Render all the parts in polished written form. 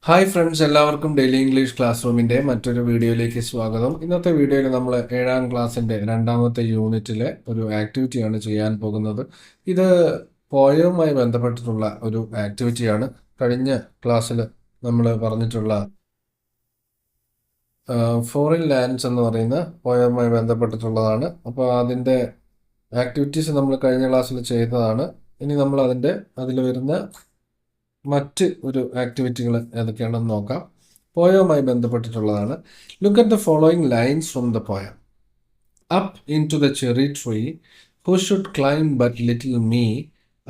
Hi friends, എല്ലാവർക്കും daily English class റൂമിൻ്റെ മറ്റൊരു വീഡിയോയിലേക്ക് സ്വാഗതം. ഇന്നത്തെ വീഡിയോയിൽ നമ്മൾ 7ാം ക്ലാസ്സിൻ്റെ രണ്ടാമത്തെ യൂണിറ്റിലെ ഒരു ആക്ടിവിറ്റിയാണ് ചെയ്യാൻ പോകുന്നത്. ഇത് പോയവുമായി ബന്ധപ്പെട്ടിട്ടുള്ള ഒരു ആക്ടിവിറ്റിയാണ്. കഴിഞ്ഞ ക്ലാസ്സിൽ നമ്മൾ പറഞ്ഞിട്ടുള്ള ഫോറിൻ ലാൻഡ്സ് എന്ന് പറയുന്ന പോയവുമായി ബന്ധപ്പെട്ടിട്ടുള്ളതാണ്. അപ്പോൾ അതിൻ്റെ ആക്ടിവിറ്റീസ് നമ്മൾ കഴിഞ്ഞ ക്ലാസ്സിൽ ചെയ്തതാണ്. ഇനി നമ്മൾ അതിൽ വരുന്ന മറ്റ് ഒരു ആക്ടിവിറ്റികൾ ഏതൊക്കെയാണെന്ന് നോക്കാം. പോയവുമായി ബന്ധപ്പെട്ടിട്ടുള്ളതാണ്. Look at the following lines from the poem. Up into the cherry tree who should climb but little me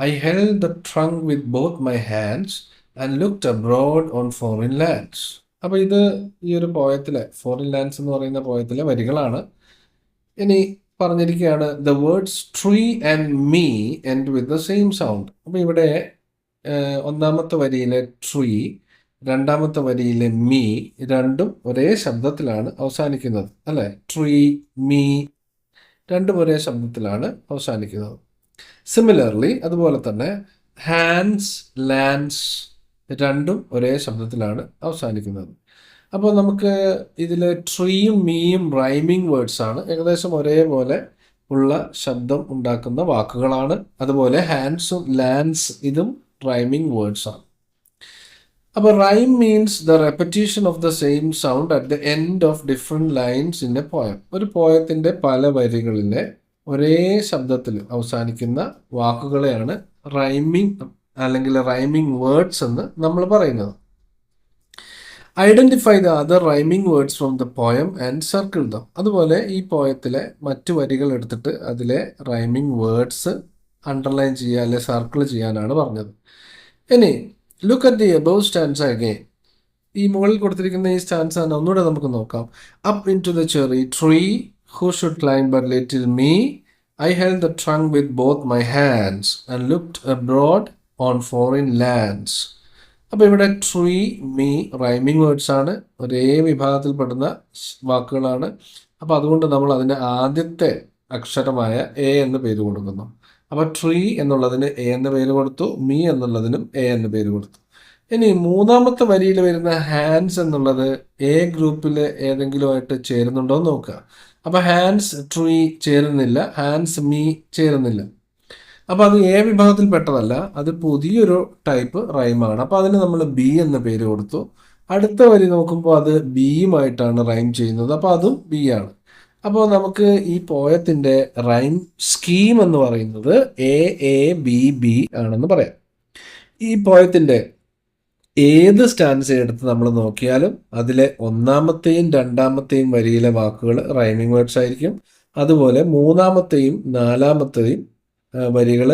I held the trunk with both my hands and looked abroad on foreign lands. അപ്പോൾ ഇത് ഈ ഒരു പോയത്തിലെ foreign lands എന്ന് പറയുന്ന പോയത്തിലെ വരികളാണ്. ഇനി പറഞ്ഞിരിക്കുകയാണ് the words tree and me end with the same sound. അപ്പോൾ ഇവിടെ ഒന്നാമത്തെ വരിയിലെ ട്രീ, രണ്ടാമത്തെ വരിയിലെ മീ രണ്ടും ഒരേ ശബ്ദത്തിലാണ് അവസാനിക്കുന്നത്, അല്ലേ? ട്രീ, മീ രണ്ടും ഒരേ ശബ്ദത്തിലാണ് അവസാനിക്കുന്നത്. സിമിലർലി അതുപോലെ തന്നെ ഹാൻഡ്സ്, ലാൻഡ്സ് രണ്ടും ഒരേ ശബ്ദത്തിലാണ് അവസാനിക്കുന്നത്. അപ്പോൾ നമുക്ക് ഇതിൽ ട്രീയും മീയും റൈമിംഗ് വേർഡ്സ് ആണ്. ഏകദേശം ഒരേപോലെ ഉള്ള ശബ്ദം ഉണ്ടാക്കുന്ന വാക്കുകളാണ്. അതുപോലെ ഹാൻഡ്സും ലാൻഡ്സ് ഇതും റൈമിംഗ് വേർഡ്സ് ആണ്. അപ്പോൾ rhyme means the repetition of the same sound at the end of different lines in A poem. ഒരു പോയത്തിൻ്റെ പല വരികളിലെ ഒരേ ശബ്ദത്തിൽ അവസാനിക്കുന്ന വാക്കുകളെയാണ് റൈമിംഗ് അല്ലെങ്കിൽ റൈമിംഗ് വേർഡ്സ് എന്ന് നമ്മൾ പറയുന്നത്. Identify the other rhyming words from the poem and circle dum. അതുപോലെ ഈ പോയത്തിലെ മറ്റു വരികൾ എടുത്തിട്ട് അതിലെ റൈമിംഗ് വേർഡ്സ് അണ്ടർലൈൻ ചെയ്യുക അല്ലെ സർക്കിൾ ചെയ്യാനാണ് പറഞ്ഞത്. ഇനി look at the above stanza again. ഈ മുകളിൽ കൊടുത്തിരിക്കുന്ന ഈ സ്റ്റാൻസ ഒന്നുകൂടെ നമുക്ക് നോക്കാം. Up into the cherry tree who should climb but little me I held the trunk with both my hands and looked abroad on foreign lands. അപ്പോൾ ഇവിടെ tree, me rhyming words ആണ്, ഒരേ വിഭാഗത്തിൽപ്പെടുന്ന വാക്കുകളാണ്. അപ്പോൾ അതുകൊണ്ട് നമ്മൾ അതിൻ്റെ ആദ്യത്തെ അക്ഷരമായ എ എന്ന് പേര് കൊടുക്കുന്നു. അപ്പോൾ ട്രീ എന്നുള്ളതിന് എ എന്ന് പേര് കൊടുത്തു, മീ എന്നുള്ളതിനും എ എന്ന് പേര് കൊടുത്തു. ഇനി മൂന്നാമത്തെ വരിയിൽ വരുന്ന ഹാൻഡ്സ് എന്നുള്ളത് എ ഗ്രൂപ്പിൽ ഏതെങ്കിലുമായിട്ട് ചേരുന്നുണ്ടോ എന്ന് നോക്കുക. അപ്പോൾ ഹാൻഡ്സ് ട്രീ ചേരുന്നില്ല, ഹാൻഡ്സ് മീ ചേരുന്നില്ല. അപ്പോൾ അത് എ വിഭാഗത്തിൽ പെട്ടതല്ല, അത് പുതിയൊരു ടൈപ്പ് റൈമാണ്. അപ്പോൾ അതിന് നമ്മൾ ബി എന്ന പേര് കൊടുത്തു. അടുത്ത വരി നോക്കുമ്പോൾ അത് ബിയുമായിട്ടാണ് റൈം ചെയ്യുന്നത്, അപ്പോൾ അതും ബി ആണ്. അപ്പോൾ നമുക്ക് ഈ പോയത്തിൻ്റെ റൈം സ്കീം എന്ന് പറയുന്നത് എ എ ബി ബി ആണെന്ന് പറയാം. ഈ പോയത്തിൻ്റെ ഏത് സ്റ്റാൻസ് എടുത്ത് നമ്മൾ നോക്കിയാലും അതിലെ ഒന്നാമത്തെയും രണ്ടാമത്തെയും വരിയിലെ വാക്കുകൾ റൈമിംഗ് വേർഡ്സ് ആയിരിക്കും. അതുപോലെ മൂന്നാമത്തെയും നാലാമത്തെയും വരികൾ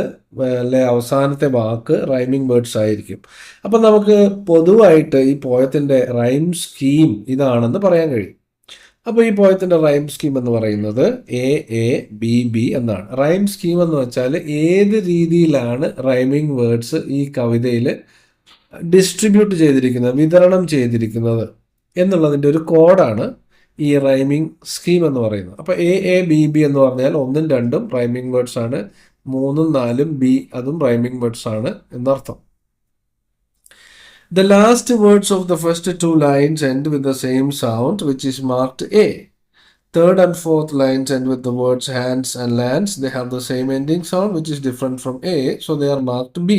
അല്ലെ അവസാനത്തെ വാക്ക് റൈമിംഗ് വേർഡ്സ് ആയിരിക്കും. അപ്പം നമുക്ക് പൊതുവായിട്ട് ഈ പോയത്തിൻ്റെ റൈം സ്കീം ഇതാണെന്ന് പറയാൻ കഴിയും. അപ്പോൾ ഈ പോയത്തിൻ്റെ റൈം സ്കീം എന്ന് പറയുന്നത് എ എ ബി ബി എന്നാണ്. റൈം സ്കീം എന്ന് വെച്ചാൽ ഏത് രീതിയിലാണ് റൈമിംഗ് വേർഡ്സ് ഈ കവിതയിൽ ഡിസ്ട്രിബ്യൂട്ട് ചെയ്തിരിക്കുന്നത്, വിതരണം ചെയ്തിരിക്കുന്നത് എന്നുള്ളതിൻ്റെ ഒരു കോഡാണ് ഈ റൈമിംഗ് സ്കീം എന്ന് പറയുന്നത്. അപ്പോൾ എ എ ബി ബി എന്ന് പറഞ്ഞാൽ 1ഉം 2ഉം റൈമിംഗ് വേർഡ്സ് ആണ്, 3ഉം 4ഉം ബി അതും റൈമിംഗ് വേർഡ്സ് ആണ് എന്നർത്ഥം. The last words of the first two lines end with the same sound, which is marked A. Third and fourth lines end with the words hands and lands. They have the same ending sound, which is different from A, so they are marked B.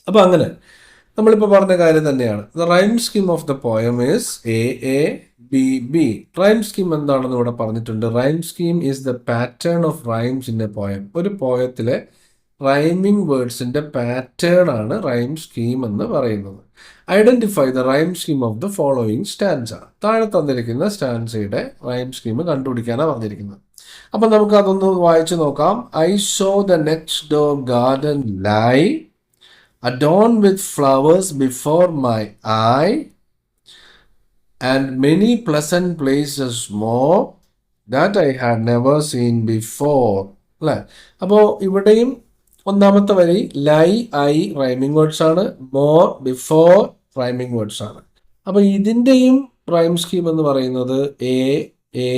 അപ്പോൾ അങ്ങനെ നമ്മളിപ്പോൾ പറഞ്ഞ കാര്യം തന്നെയാണ്. The rhyme scheme of the poem is A A B B. Rhyme scheme എന്താണെന്ന് ഇവിടെ പറഞ്ഞിട്ടുണ്ട്. Rhyme scheme is the pattern of rhymes in a poem. ഒരു പോയത്തിലെ റൈമിംഗ് വേർഡ്സിൻ്റെ പാറ്റേൺ ആണ് റൈം സ്കീം എന്ന് പറയുന്നത്. Identify the rhyme scheme of the following stanza. താഴെ തന്നിരിക്കുന്ന സ്റ്റാൻസയുടെ rhyme scheme കണ്ടുപിടിക്കാനാണ് പറഞ്ഞിരിക്കുന്നത്. അപ്പം നമുക്ക് അതൊന്ന് വായിച്ചു നോക്കാം. I saw the next door garden lie adorned with flowers before my eye and many pleasant places more that I had never seen before. അല്ലേ? അപ്പോൾ ഇവിടെയും ഒന്നാമത്തെ വരി ലൈ ഐ റൈമിംഗ് വേർഡ്സ് ആണ്, മോർ ബിഫോർ റൈമിംഗ് വേർഡ്സ് ആണ്. അപ്പോൾ ഇതിൻ്റെയും rhyme scheme എന്ന് പറയുന്നത് എ എ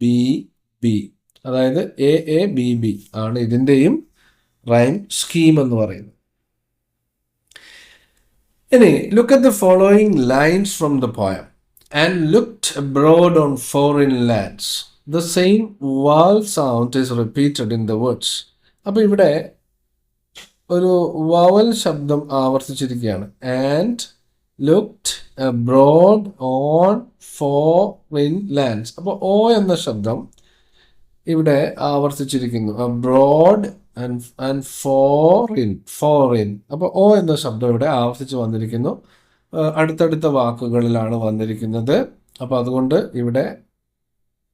ബി ബി, അതായത് എ എ ബി ബി ആണ് ഇതിൻ്റെയും റൈം സ്കീം എന്ന് പറയുന്നത്. ഇനി look at the following lines from the poem. And looked abroad on foreign lands. The same vowel sound is repeated in the words. അപ്പോൾ ഇവിടെ ഒരു vowel ശബ്ദം ആവർത്തിച്ചിരിക്കുകയാണ്. And looked abroad on foreign lands. അപ്പോൾ ഓ എന്ന ശബ്ദം ഇവിടെ ആവർത്തിച്ചിരിക്കുന്നു. Abroad and foreign. അപ്പോൾ ഓ എന്ന ശബ്ദം ഇവിടെ ആവർത്തിച്ച് വന്നിരിക്കുന്നു. അടുത്തടുത്ത വാക്കുകളിലാണ് വന്നിരിക്കുന്നത്. അപ്പോൾ അതുകൊണ്ട് ഇവിടെ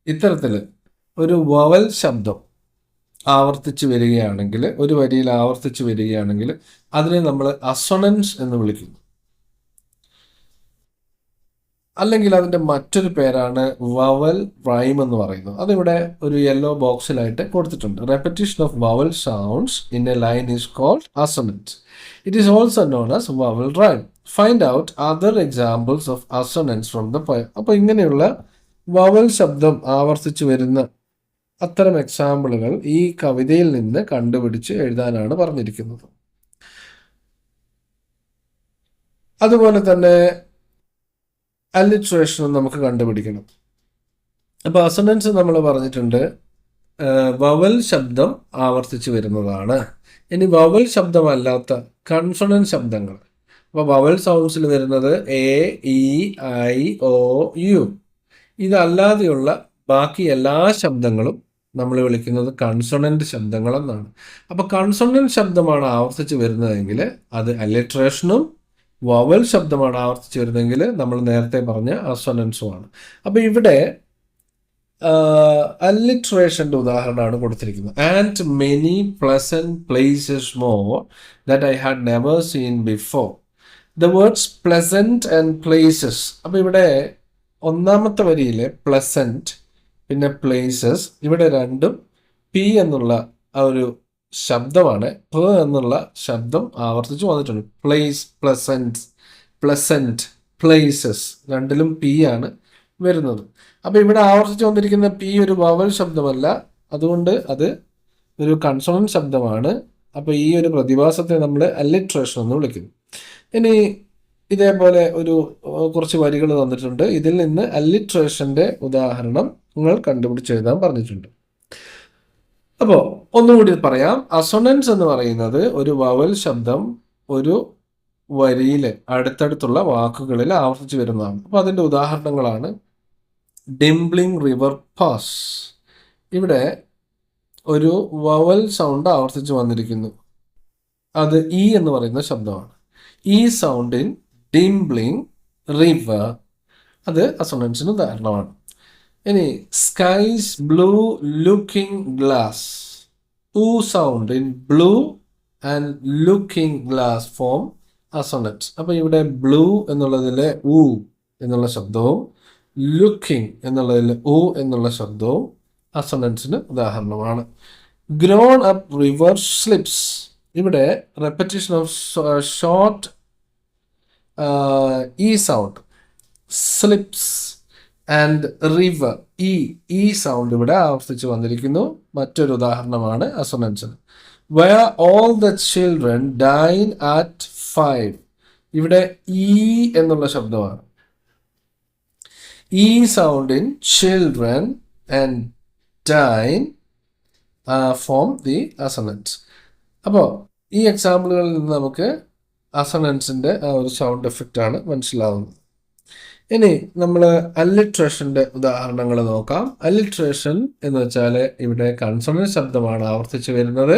ഇത്തരത്തിൽ ഒരു വവൽ ശബ്ദം ആവർത്തിച്ച് വരികയാണെങ്കിൽ, ഒരു വരിയിൽ ആവർത്തിച്ച് വരികയാണെങ്കിൽ അതിനെ നമ്മൾ അസൊണൻസ് എന്ന് വിളിക്കുന്നു. അല്ലെങ്കിൽ അതിൻ്റെ മറ്റൊരു പേരാണ് വവൽ റൈം എന്ന് പറയുന്നത്. അതിവിടെ ഒരു യെല്ലോ ബോക്സിലായിട്ട് കൊടുത്തിട്ടുണ്ട്. Repetition of vowel sounds in a line is called assonance. It is also known as vowel rhyme. Find out other examples of assonance from the poem. അപ്പോൾ ഇങ്ങനെയുള്ള വവൽ ശബ്ദം ആവർത്തിച്ച് വരുന്ന അത്തരം എക്സാമ്പിളുകൾ ഈ കവിതയിൽ നിന്ന് കണ്ടുപിടിച്ച് എഴുതാനാണ് പറഞ്ഞിരിക്കുന്നത്. അതുപോലെ തന്നെ അലിട്രേഷനും നമുക്ക് കണ്ടുപിടിക്കണം. അപ്പോൾ അസൊണൻസ് നമ്മൾ പറഞ്ഞിട്ടുണ്ട് വവൽ ശബ്ദം ആവർത്തിച്ച് വരുന്നതാണ്. ഇനി വവൽ ശബ്ദമല്ലാത്ത കൺസണന്റ് ശബ്ദങ്ങൾ, അപ്പോൾ വവൽ സൗണ്ട്സിൽ വരുന്നത് A, E, I, O, U. ഇതല്ലാതെയുള്ള ബാക്കി എല്ലാ ശബ്ദങ്ങളും നമ്മൾ വിളിക്കുന്നത് കൺസൊണന്റ് ശബ്ദങ്ങൾ എന്നാണ്. അപ്പോൾ കൺസൊണന്റ് ശബ്ദമാണ് ആവർത്തിച്ച് വരുന്നതെങ്കിൽ അത് അലിട്രേഷനും, വവൽ ശബ്ദമാണ് ആവർത്തിച്ച് വരുന്നതെങ്കിൽ നമ്മൾ നേരത്തെ പറഞ്ഞ അസൊണൻസുമാണ്. അപ്പോൾ ഇവിടെ അലിട്രേഷൻ്റെ ഉദാഹരണമാണ് കൊടുത്തിരിക്കുന്നത്. And many pleasant places more that I had never seen before. The words pleasant and places. അപ്പോൾ ഇവിടെ ഒന്നാമത്തെ വരിയിലെ പ്ലസന്റ് പിന്നെ പ്ലേസസ്, ഇവിടെ രണ്ടും പി എന്നുള്ള ആ ഒരു ശബ്ദമാണ്. പ എന്നുള്ള ശബ്ദം ആവർത്തിച്ച് വന്നിട്ടുണ്ട്. പ്ലേസ്, പ്ലസന്റ്, പ്ലേസസ് രണ്ടിലും പി ആണ് വരുന്നത്. അപ്പോൾ ഇവിടെ ആവർത്തിച്ച് വന്നിരിക്കുന്ന പി ഒരു വവൽ ശബ്ദമല്ല, അതുകൊണ്ട് അത് ഒരു കൺസോണന്റ് ശബ്ദമാണ്. അപ്പോൾ ഈ ഒരു പ്രതിഭാസത്തെ നമ്മൾ അലിട്രേഷൻ എന്ന് വിളിക്കുന്നു. ഇനി ഇതേപോലെ കുറച്ച് വരികൾ തന്നിട്ടുണ്ട്. ഇതിൽ നിന്ന് അലിട്രേഷൻ്റെ ഉദാഹരണം നിങ്ങൾ കണ്ടുപിടിച്ചെഴുതാൻ പറഞ്ഞിട്ടുണ്ട്. അപ്പോൾ ഒന്നുകൂടി പറയാം. അസൊണൻസ് എന്ന് പറയുന്നത് ഒരു വവൽ ശബ്ദം ഒരു വരിയിൽ അടുത്തടുത്തുള്ള വാക്കുകളിൽ ആവർത്തിച്ച് വരുന്നതാണ്. അപ്പോൾ അതിൻ്റെ ഉദാഹരണങ്ങളാണ് ഡിംബ്ലിംഗ് റിവർ പാസ്. ഇവിടെ ഒരു വവൽ സൗണ്ട് ആവർത്തിച്ച് വന്നിരിക്കുന്നു. അത് ഇ എന്ന് പറയുന്ന ശബ്ദമാണ്. ഈ സൗണ്ടിൻ ഡിംബ്ലിംഗ് റിവർ, അത് അസൊണൻസിന് ഉദാഹരണമാണ്. ഇനി സ്കൈസ് ബ്ലൂ ലുക്കിംഗ് ഗ്ലാസ്. ഊ sound in blue and looking glass form assonance. അപ്പോൾ ഇവിടെ ബ്ലൂ എന്നുള്ളതിലെ ഊ എന്നുള്ള ശബ്ദവും ലുക്കിംഗ് എന്നുള്ളതിലെ ഊ എന്നുള്ള ശബ്ദവും അസൊണൻസിന് ഉദാഹരണമാണ്. Grown up river slips. ഇവിടെ repetition of short I sound, slips and river, ഈ സൗണ്ട് ഇവിടെ ആവർത്തിച്ച് വന്നിരിക്കുന്നു. മറ്റൊരു ഉദാഹരണമാണ് അസൊണൻസിന്. Where all the children dine at 5. ഇവിടെ ഈ എന്നുള്ള ശബ്ദമാണ്. ഈ sound in children and dine form the assonance. അപ്പോൾ ഈ എക്സാമ്പിളുകളിൽ നിന്ന് നമുക്ക് അസൊണൻസിൻ്റെ ആ ഒരു സൗണ്ട് എഫക്റ്റ് ആണ് മനസ്സിലാവുന്നത്. ഇനി നമ്മൾ അലിട്രേഷൻ്റെ ഉദാഹരണങ്ങൾ നോക്കാം. അലിട്രേഷൻ എന്ന് വെച്ചാൽ ഇവിടെ കൺസൊണന്റ് ശബ്ദമാണ് ആവർത്തിച്ച് വരുന്നത്.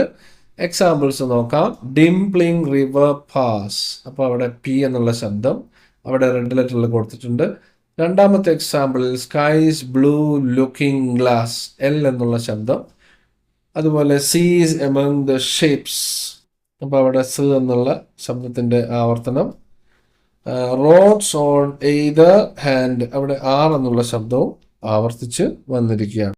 എക്സാമ്പിൾസ് നോക്കാം. ഡിംപ്ലിംഗ് റിവർ പാസ്. അപ്പോൾ അവിടെ പി എന്നുള്ള ശബ്ദം അവിടെ റെഡ് ലെറ്ററിൽ കൊടുത്തിട്ടുണ്ട്. രണ്ടാമത്തെ എക്സാമ്പിളിൽ skies blue looking glass, L എന്നുള്ള ശബ്ദം. അതുപോലെ സീസ് എമംഗ് ദ ഷിപ്സ്, അപ്പോൾ അവിടെ സ് എന്നുള്ള ശബ്ദത്തിൻ്റെ ആവർത്തനം. റോഡ്സ് ഓൺ എയ്തർ ഹാൻഡ്, അവിടെ ആർ എന്നുള്ള ശബ്ദവും ആവർത്തിച്ച് വന്നിരിക്കുകയാണ്.